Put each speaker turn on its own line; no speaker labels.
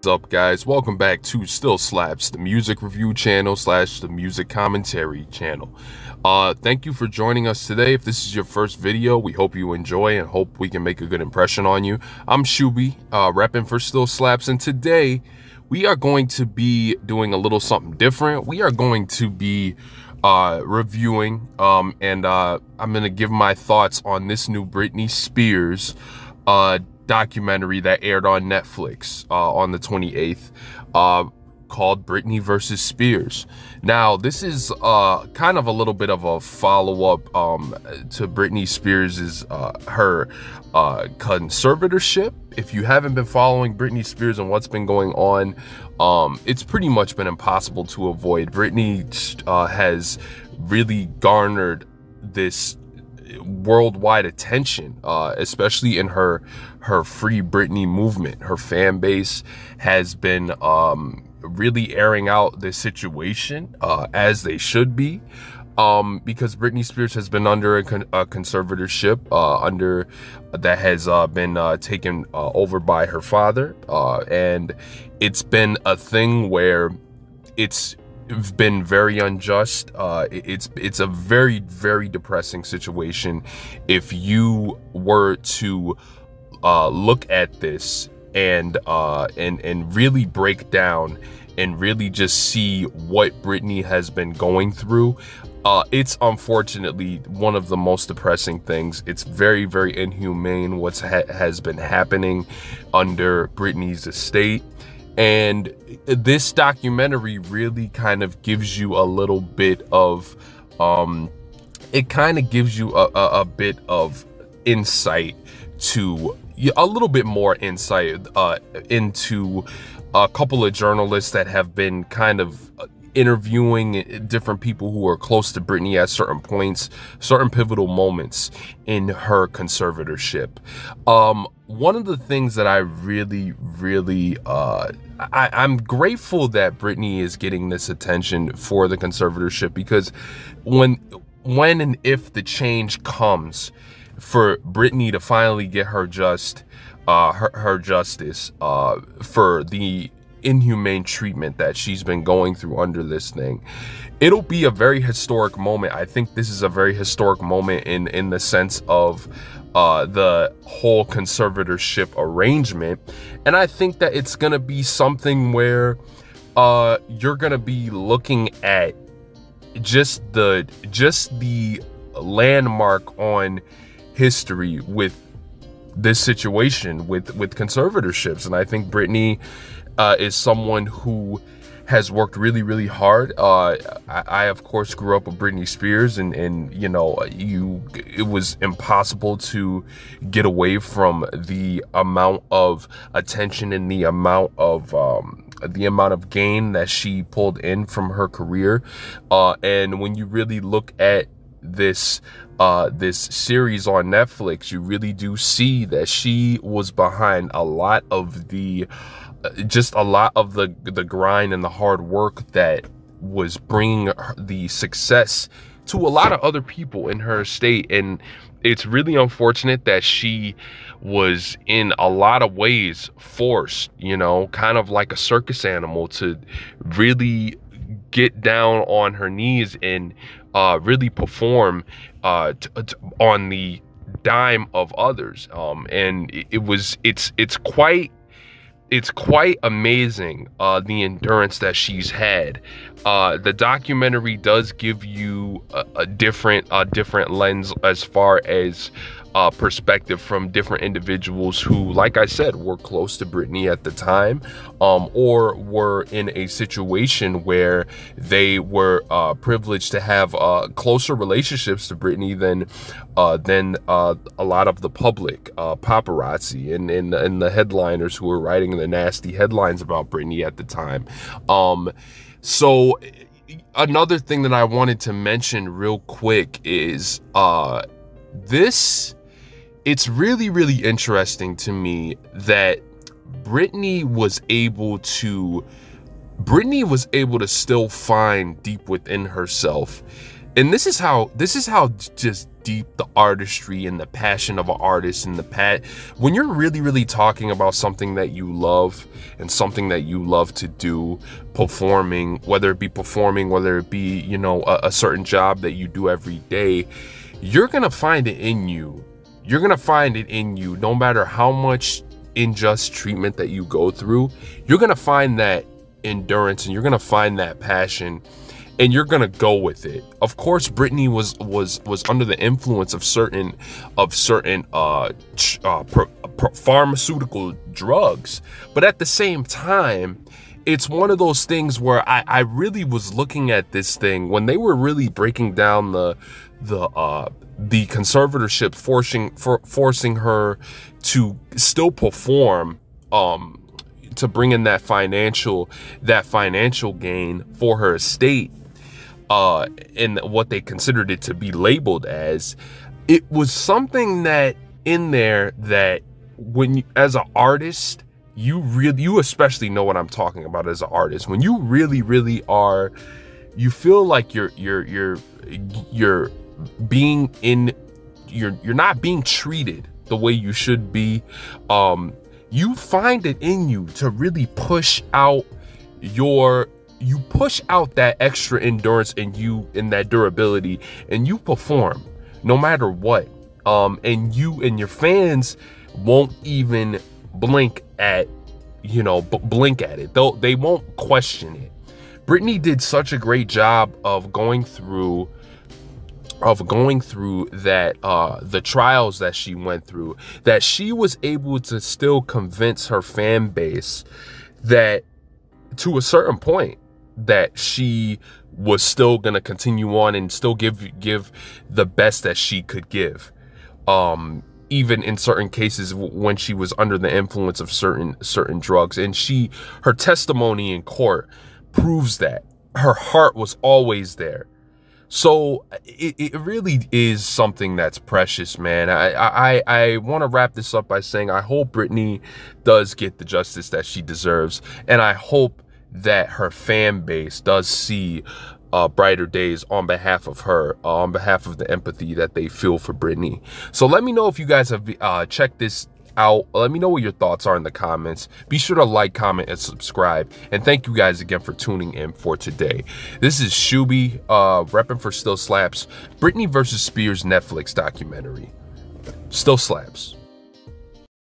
up, guys? Welcome back to Still Slaps, the music review channel slash the music commentary channel. Thank you for joining us today. If this is your first video, we hope you enjoy and hope we can make a good impression on you. I'm Shuby, repping for Still Slaps, and today we are going to be doing a little something different. We are going to be reviewing and I'm going to give my thoughts on this new Britney Spears documentary that aired on Netflix on the 28th called Britney versus Spears. Now, this is kind of a little bit of a follow-up to Britney Spears' her conservatorship. If you haven't been following Britney Spears and what's been going on, it's pretty much been impossible to avoid. Britney has really garnered this worldwide attention, especially in her Free Britney movement. Her fan base has been really airing out this situation, as they should be, because Britney Spears has been under a conservatorship that has been taken over by her father, and it's been a thing where it's been very unjust. It's a very, very depressing situation. If you were to look at this and really break down and really just see what Britney has been going through, it's unfortunately one of the most depressing things. It's very, very inhumane what's has been happening under Britney's estate. And this documentary really kind of gives you a little bit of, it kind of gives you a bit of insight to, a little bit more insight into a couple of journalists that have been kind of interviewing different people who are close to Britney at certain points, certain pivotal moments in her conservatorship. One of the things that I really, I'm grateful that Britney is getting this attention for the conservatorship, because when and if the change comes for Britney to finally get her her justice for the inhumane treatment that she's been going through under this thing, it'll be a very historic moment. I think this is a very historic moment in the sense of the whole conservatorship arrangement, and I think that it's gonna be something where you're gonna be looking at just the landmark on history with this situation with conservatorships. And I think Britney is someone who has worked really, really hard. I of course grew up with Britney Spears, and you know, it was impossible to get away from the amount of attention and the amount of gain that she pulled in from her career. And when you really look at this series on Netflix, you really do see that she was behind a lot of the the grind and the hard work that was bringing the success to a lot of other people in her estate. And it's really unfortunate that she was in a lot of ways forced, you know, kind of like a circus animal, to really get down on her knees and really perform on the dime of others. And it's quite amazing, the endurance that she's had. The documentary does give you a different lens as far as perspective from different individuals who, like I said, were close to Britney at the time, or were in a situation where they were privileged to have closer relationships to Britney than a lot of the public, paparazzi and the headliners who were writing the nasty headlines about Britney at the time. So another thing that I wanted to mention real quick is it's really, really interesting to me that Britney was able to still find deep within herself And this is how just deep the artistry and the passion of an artist and when you're really talking about something that you love and something that you love to do, performing, whether it be, you know, a certain job that you do every day, you're gonna find it in you. You're gonna find it in you, no matter how much unjust treatment that you go through. You're gonna find that endurance and you're gonna find that passion, and you're gonna go with it. Of course, Britney was under the influence of certain pharmaceutical drugs, but at the same time, it's one of those things where I really was looking at this thing when they were really breaking down the conservatorship, forcing her to still perform, to bring in that financial gain for her estate, and what they considered it to be labeled as. It was something that in there that when you, as an artist, you especially know what I'm talking about as an artist. When you really are, you feel like you're not being treated the way you should be. You find it in you to really push out that extra endurance in that durability, and you perform no matter what. And you and your fans won't even blink at it. They won't question it. Britney did such a great job of going through that, the trials that she went through, that she was able to still convince her fan base that, to a certain point, that she was still gonna continue on and still give the best that she could give, even in certain cases when she was under the influence of certain drugs. And her testimony in court proves that her heart was always there. So it really is something that's precious, man. I want to wrap this up by saying I hope Britney does get the justice that she deserves, and I hope that her fan base does see brighter days on behalf of her, on behalf of the empathy that they feel for Britney. So let me know if you guys have checked this out. Let me know what your thoughts are in the comments. Be sure to like, comment, and subscribe. And thank you guys again for tuning in for today. This is Shuby, repping for Still Slaps, Britney versus Spears Netflix documentary. Still slaps.